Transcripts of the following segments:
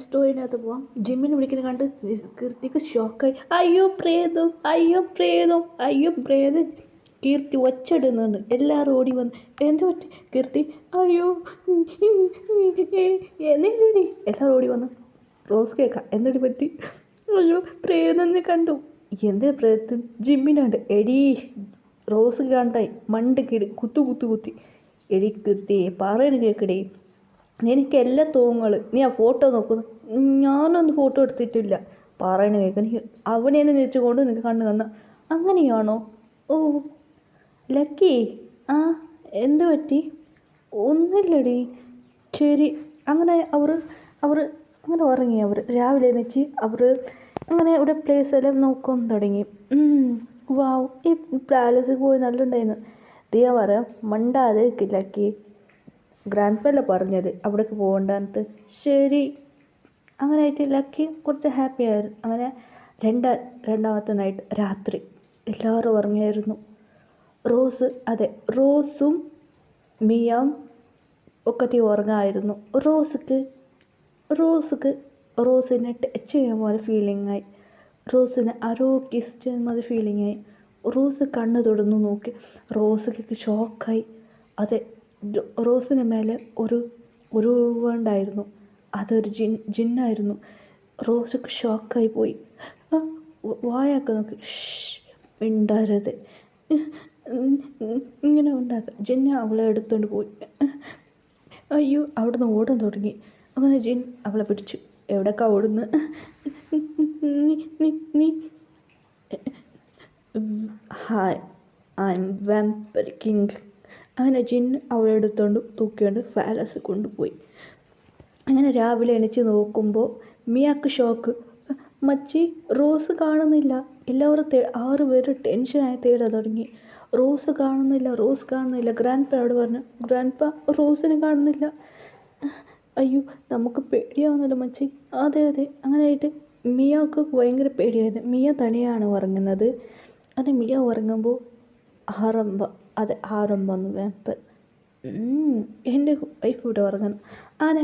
സ്റ്റോറിനകത്ത് പോവാം. ജിമ്മിന് വിളിക്കുന്ന കണ്ട് കീർത്തിക്ക് ഷോക്കായി. അയ്യോ പ്രേതം, അയ്യോ പ്രേതം, അയ്യോ പ്രേതം. കീർത്തി ഒച്ചയിടുന്നുണ്ട്. എല്ലാവരും ഓടി വന്ന് എന്ത് പറ്റി കീർത്തി? അയ്യോ എന്നിട്ട് എല്ലാവരും ഓടി വന്ന് റോസ് കേൾക്കാം. എന്നിട്ട് പറ്റി? അയ്യോ പ്രേതം കണ്ടു. എന്ത് പ്രേതം? ജിമ്മിനുണ്ട്. എടീ റോസ് കണ്ടായി മണ്ട് കിടി കുത്തു കുത്തു കുത്തി. എടി കീർത്തി പറയുന്നത് കേൾക്കടേ, എനിക്കെല്ലാം തോന്നുകൾ. നീ ആ ഫോട്ടോ നോക്കുന്നു. ഞാനൊന്നും ഫോട്ടോ എടുത്തിട്ടില്ല. പറയണ കേൾക്കാൻ അവനെ നിരച്ചുകൊണ്ട് നിനക്ക് കണ്ണ് കന്ന അങ്ങനെയാണോ? ഓ ലക്കി, ആ എന്ത് പറ്റി? ഒന്നുമില്ലടി. ശരി. അങ്ങനെ അവർ അവർ അങ്ങനെ ഉറങ്ങി. അവർ രാവിലെ എണീച്ച് അവർ അങ്ങനെ ഇവിടെ പ്ലേസ് എല്ലാം നോക്കാൻ തുടങ്ങി. വാവ്, ഈ പാലസിൽ പോയി നല്ലുണ്ടായിരുന്നു. ദിയ പറയാം മണ്ടാതെ ലക്കി, ഗ്രാൻഡ് പല്ല പറഞ്ഞത് അവിടേക്ക് പോകണ്ടെന്നിട്ട്. ശരി. അങ്ങനെ ആയിട്ട് ലക്കി കുറച്ച് ഹാപ്പി ആയിരുന്നു. അങ്ങനെ രണ്ടാമത്തെ നൈറ്റ് രാത്രി എല്ലാവരും ഉറങ്ങിയായിരുന്നു. റോസും മിയാം ഒക്കത്തി ഉറങ്ങായിരുന്നു. റോസിനെ ടച്ച് ചെയ്യാൻ പോലെ ഫീലിംഗ് ആയി. റോസിനെ ആരോ കിസ് ചെയ്യുന്ന പോലെ ഫീലിംഗ് ആയി. റോസ് കണ്ണ് തൊടുന്നു നോക്കി. റോസിലേക്ക് ഷോക്കായി. അതെ, റോസിന് മേലെ ഒരു ഉണ്ടായിരുന്നു. അതൊരു ജിന്നായിരുന്നു. റോസൊക്കെ ഷോക്കായി പോയി. വായൊക്കെ നോക്കി. മിണ്ടരുത്, ഇങ്ങനെ ഉണ്ടാക്കുക. ജിന്ന അവളെ എടുത്തുകൊണ്ട് പോയി. അയ്യോ, അവിടുന്ന് ഓടാൻ തുടങ്ങി. അങ്ങനെ ജിൻ അവളെ പിടിച്ചു. എവിടേക്കാ ഓടുന്നു? നീ hi, I M vampire king. അങ്ങനെ ജിൻ അവളെ എടുത്തുകൊണ്ട് തൂക്കിക്കൊണ്ട് പാലസ് കൊണ്ടുപോയി. അങ്ങനെ രാവിലെ എണീച്ച് നോക്കുമ്പോൾ മിയാക്ക് ഷോക്ക്. മച്ചി റോസ് കാണുന്നില്ല. എല്ലാവരും 6 പേര് ടെൻഷനായി തേടാൻ തുടങ്ങി. റോസ് കാണുന്നില്ല. ഗ്രാൻഡ് പായോട് പറഞ്ഞു, ഗ്രാൻഡ് പാ റോസിനെ കാണുന്നില്ല. അയ്യോ നമുക്ക് പേടിയാവുന്നല്ലോ മച്ചി. അതെ. അങ്ങനെ ആയിട്ട് മിയാക്ക് ഭയങ്കര പേടിയായിരുന്നു. മിയ തനിയാണ് ഉറങ്ങുന്നത്. അങ്ങനെ മിയ ഉറങ്ങുമ്പോൾ ആരംഭം വാമ്പർ. എൻ്റെ വൈഫ് ഇവിടെ ഉറങ്ങുന്നു. അങ്ങനെ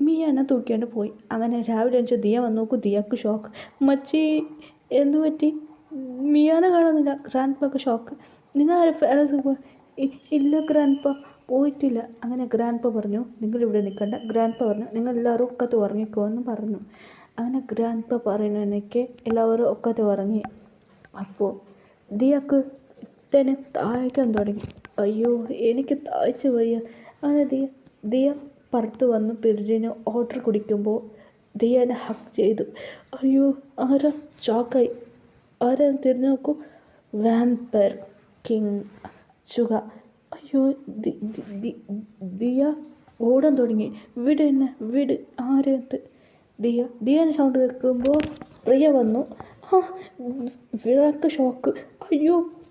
മിയ എന്നെ തൂക്കിക്കൊണ്ട് പോയി. അങ്ങനെ രാവിലെ എണീച്ച് ദിയ വന്ന് നോക്കും. ദിയക്ക് ഷോക്ക്. മച്ചി എന്തു പറ്റി? മിയാനെ കാണുന്നില്ല. Grand pack shock. നിങ്ങൾ ആരും പാലസിൽ പോയി? ഇല്ല ഗ്രാൻഡ് പാ, പോയിട്ടില്ല. അങ്ങനെ ഗ്രാൻഡ് പാ പറഞ്ഞു നിങ്ങളിവിടെ നിൽക്കണ്ട. ഗ്രാൻഡ് പാ പറഞ്ഞു നിങ്ങളെല്ലാവരും ഒക്കത്ത് ഉറങ്ങിക്കോ എന്ന് പറഞ്ഞു. അങ്ങനെ ഗ്രാൻഡ് പാ പറയുന്നതിനൊക്കെ എല്ലാവരും ഒക്കത്ത് ഉറങ്ങി. അപ്പോൾ ദിയക്ക് തന്നെ താഴ്ക്കാൻ തുടങ്ങി. അയ്യോ എനിക്ക് താഴ്ച വയ്യ. അങ്ങനെ ദിയ പുറത്ത് വന്ന് പിരിജിന് ഓർഡർ കുടിക്കുമ്പോൾ ദിയനെ ഹക്ക് ചെയ്തു. അയ്യോ ആരാ? ഷോക്കായി. ആരാ തിരിഞ്ഞു നോക്കും. വാമ്പയർ കിങ് ചുക. അയ്യോ ദിയ ഓടാൻ തുടങ്ങി. വിട് ആരെത്ത്? ദിയനെ സൗണ്ട് കേൾക്കുമ്പോൾ പ്രിയ വന്നു. വിളക്ക് ഷോക്ക്.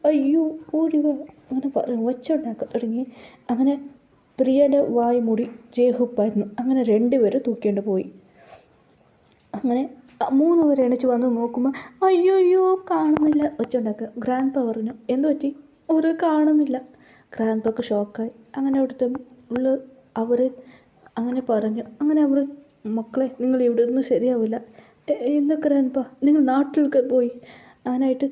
അയ്യോ ഓടിവ അങ്ങനെ ഒച്ചുണ്ടാക്കാൻ തുടങ്ങി. അങ്ങനെ പ്രിയയുടെ വായ് മൂടി ജേഹുപ്പായിരുന്നു. അങ്ങനെ 2 പേര് തൂക്കിക്കൊണ്ട് പോയി. അങ്ങനെ 3 പേര് എണീച്ച് വന്ന് നോക്കുമ്പോൾ അയ്യോ കാണുന്നില്ല. ഒച്ചുണ്ടാക്കുക. ഗ്രാൻഡ് പാ പറഞ്ഞു എന്തു പറ്റി? ഒരു കാണുന്നില്ല. ഗ്രാൻഡ് പാക്ക് ഷോക്കായി. അങ്ങനെ അവിടുത്തെ അവർ അങ്ങനെ പറഞ്ഞു. അങ്ങനെ അവർ മക്കളെ നിങ്ങൾ ഇവിടെ ഒന്നും ശരിയാവില്ല. എന്താ ഗ്രാൻഡ് പാ നിങ്ങൾ നാട്ടിലൊക്കെ പോയി? അങ്ങനായിട്ട്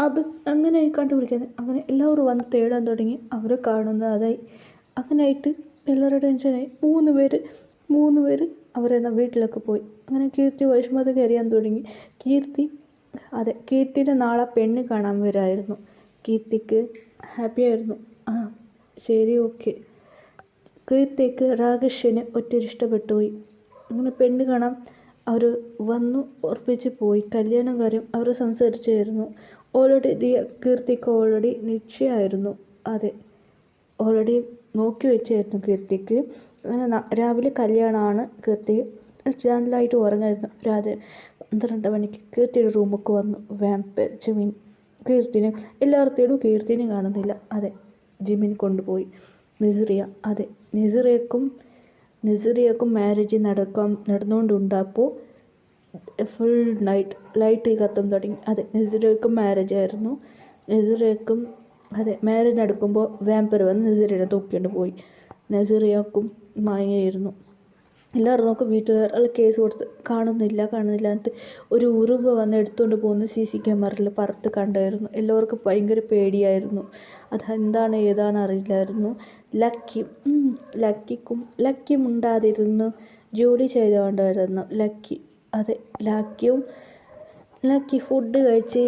അത് അങ്ങനെ കണ്ടുപിടിക്കാൻ അങ്ങനെ എല്ലാവരും വന്ന് തേടാൻ തുടങ്ങി. അവർ കാണുന്നത് അതായി. അങ്ങനെയായിട്ട് എല്ലാവരും ടെൻഷനായി. 3 പേര് അവരെന്നാ വീട്ടിലൊക്കെ പോയി. അങ്ങനെ കീർത്തി വിഷമത കയറിയാൻ തുടങ്ങി. കീർത്തിയുടെ നാളെ പെണ്ണ് കാണാൻ വരുമായിരുന്നു. കീർത്തിക്ക് ഹാപ്പി ആയിരുന്നു. ശരി ഓക്കെ. കീർത്തിക്ക് രാകേഷിനെ ഒത്തിരി ഇഷ്ടപ്പെട്ടു പോയി. അങ്ങനെ പെണ്ണ് കാണാൻ അവർ വന്നു, ഉറപ്പിച്ച് പോയി. കല്യാണം കാര്യം അവർ സംസാരിച്ചായിരുന്നു. കീർത്തിക്ക് ഓൾറെഡി നിശ്ചയമായിരുന്നു. അതെ, ഓൾറെഡി നോക്കി വെച്ചായിരുന്നു കീർത്തിക്ക്. അങ്ങനെ രാവിലെ കല്യാണമാണ്. കീർത്തി നല്ലതായിട്ട് ഉറങ്ങായിരുന്നു. രാത്രി 12 മണിക്ക് കീർത്തിയുടെ റൂമൊക്കെ വന്നു വാമ്പയർ ജിമിൻ. എല്ലാവരും കീർത്തിനെ കാണുന്നില്ല. അതെ, ജിമിൻ കൊണ്ടുപോയി. നിസിറിയക്കും മാരേജ് നടന്നുകൊണ്ടുണ്ടപ്പോൾ ഫുൾ ലൈറ്റ് കത്താൻ തുടങ്ങി. അതെ, നിസിറിയക്കും മാരേജ് ആയിരുന്നു. മാരേജ് നടക്കുമ്പോൾ വാമ്പയർ വന്ന് നസീറിനെ തൂക്കിക്കൊണ്ട് പോയി. നസീറിയക്കും മായയായിരുന്നു. എല്ലാവരും നോക്കും, വീട്ടുകാർ കേസ് കൊടുത്ത് കാണുന്നില്ല എന്നിട്ട് ഒരു ഉറുമ്പ് വന്ന് എടുത്തുകൊണ്ട് പോകുന്ന CC ക്യാമറയിൽ പുറത്ത് കണ്ടായിരുന്നു. എല്ലാവർക്കും ഭയങ്കര പേടിയായിരുന്നു. അതെന്താണ് ഏതാണ് അറിയില്ലായിരുന്നു. ലക്കി മിണ്ടാതിരുന്നു ജോലി ചെയ്തുകൊണ്ടിരുന്നു. അതെ ലക്കി ഫുഡ് കഴിച്ച്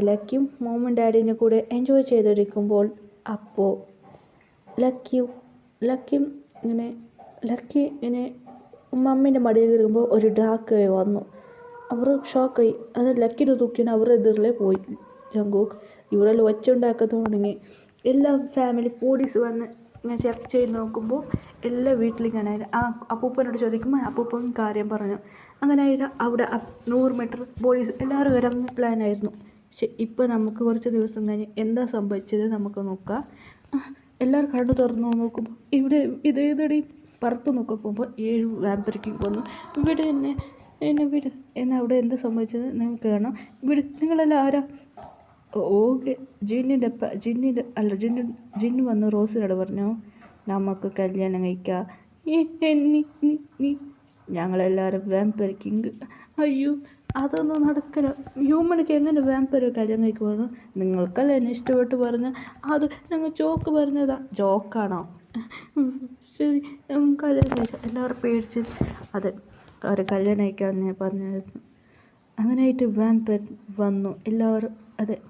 ലക്കിയും മോമും ഡാഡിൻ്റെ കൂടെ എൻജോയ് ചെയ്തിരിക്കുമ്പോൾ അപ്പോൾ ലക്കി ഇങ്ങനെ മമ്മീൻ്റെ മടിയിൽ ഇരിക്കുമ്പോൾ ഒരു ഡാക്ക് വന്നു. അവർ ഷോക്കായി. അത് ലക്കിനെ തൂക്കിയാണ് അവരുടെ എതിരിലെ പോയി. ജങ്കൂക്ക് ഇവരെല്ലാം ഒച്ച ഉണ്ടാക്കാൻ തുടങ്ങി. എല്ലാ ഫാമിലി പോലീസ് വന്ന് ഇങ്ങനെ ചെക്ക് ചെയ്ത് നോക്കുമ്പോൾ എല്ലാ വീട്ടിലിങ്ങനെ അപ്പൂപ്പനോട് ചോദിക്കുമ്പോൾ അപ്പൂപ്പൻ കാര്യം പറഞ്ഞു. അങ്ങനെ അവിടെ 100 മീറ്റർ പോലീസ് എല്ലാവരും വരാൻ പ്ലാനായിരുന്നു. പക്ഷെ ഇപ്പോൾ നമുക്ക് കുറച്ച് ദിവസം കഴിഞ്ഞ് എന്താ സംഭവിച്ചത് നമുക്ക് നോക്കാം. എല്ലാവരും കണ്ണു തുറന്നു നോക്കുമ്പോൾ ഇവിടെ ഇതേതടി പുറത്ത് നോക്കുമ്പോൾ 7 വാമ്പരിക്കും വന്നു. ഇവിടെ എന്നെ വിട് അവിടെ എന്ത് സംഭവിച്ചത് നിങ്ങൾക്ക് കാണാം. നിങ്ങളെല്ലാം ആരാ? ഓക്കെ ജിന്നു വന്നു റോസിനോട് പറഞ്ഞു, നമുക്ക് കല്യാണം കഴിക്കാം. ഞങ്ങളെല്ലാവരും വാമ്പരിക്കിങ്. അയ്യോ അതൊന്നും നടക്കില്ല. ഹ്യൂമണിക്ക് എങ്ങനെ വാമ്പര് കല്യാണം കഴിക്കുമെന്ന് നിങ്ങൾക്കല്ലേ എന്നെ ഇഷ്ടപ്പെട്ട് പറഞ്ഞ അത് ഞങ്ങൾ ജോക്ക് പറഞ്ഞതാ. ജോക്കാണോ? ശരി കല്യാണം കഴിച്ചു. എല്ലാവരും പേടിച്ച് അതെ അവർ കല്യാണം കഴിക്കാമെന്ന് പറഞ്ഞായിരുന്നു. അങ്ങനെയായിട്ട് വാമ്പർ വന്നു. എല്ലാവരും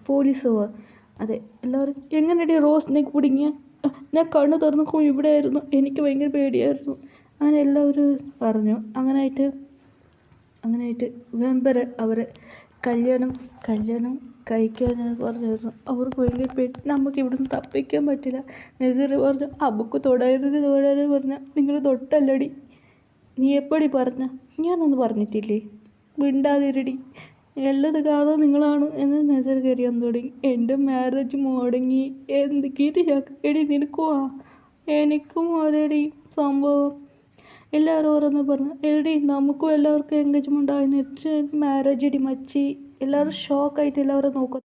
പോലീസ് എല്ലാവരും എങ്ങനെയടി റോസ് നെക്ക് പിടിങ്ങിയ? ഞാൻ കണ്ണു തുറന്നപ്പോൾ ഇവിടെ ആയിരുന്നു. എനിക്ക് ഭയങ്കര പേടിയായിരുന്നു. അങ്ങനെ എല്ലാവരും പറഞ്ഞു. അങ്ങനെയായിട്ട് വാമ്പർ അവരെ കല്യാണം കഴിക്കാനെന്ന് പറഞ്ഞിരുന്നു. അവർക്ക് ഭയങ്കര പേടി. നമുക്ക് ഇവിടുന്ന് തപ്പിക്കാൻ പറ്റില്ല. നസീർ പറഞ്ഞു, അബുക്ക് തൊടരുത് പറഞ്ഞ നിങ്ങൾ തൊട്ടല്ലടി. നീ എപ്പടി പറഞ്ഞ? ഞാനൊന്നും പറഞ്ഞിട്ടില്ലേ. മിണ്ടാതിരടി. എല്ലത് കാണാൻ നിങ്ങളാണ് എന്ന് നസീർ കയറിയാൻ തുടങ്ങി. എൻ്റെ മാരേജ് മുടങ്ങി. എന്തൊക്കെയാ എടി നിനക്കുവാ? എനിക്കും അതേടി സംഭവം. എല്ലാവരും ഓരോന്ന് പറഞ്ഞു. എടി നമുക്കും എല്ലാവർക്കും എൻഗേജ്മെൻ്റ് ആയി. മാരേജ് അടി മച്ചി. എല്ലാവരും ഷോക്കായിട്ട് എല്ലാവരും നോക്കും.